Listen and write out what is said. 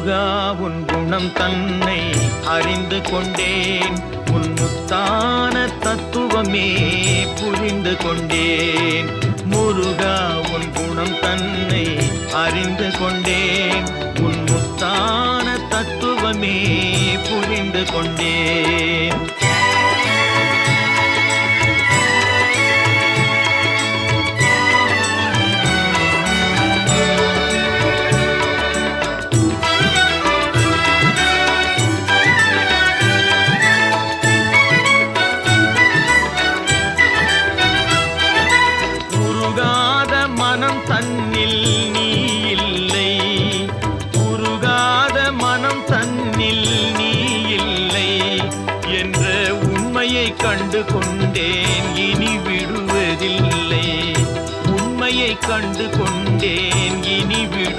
முருகா உன் குணம் தன்னை அறிந்து கொண்டேன், உன் முத்தான தத்துவமே புரிந்து கொண்டேன். முருகா உன் குணம் தன்னை அறிந்து கொண்டேன், உன் முத்தான தத்துவமே புரிந்து கொண்டேன். மனம் தன்னில் நீ இல்லை, உருகாத மனம் தன்னில் நீ இல்லை என்ற உண்மையை கண்டு கொண்டேன், இனி விடுவதில்லை. உண்மையை கண்டு கொண்டேன், இனி விடு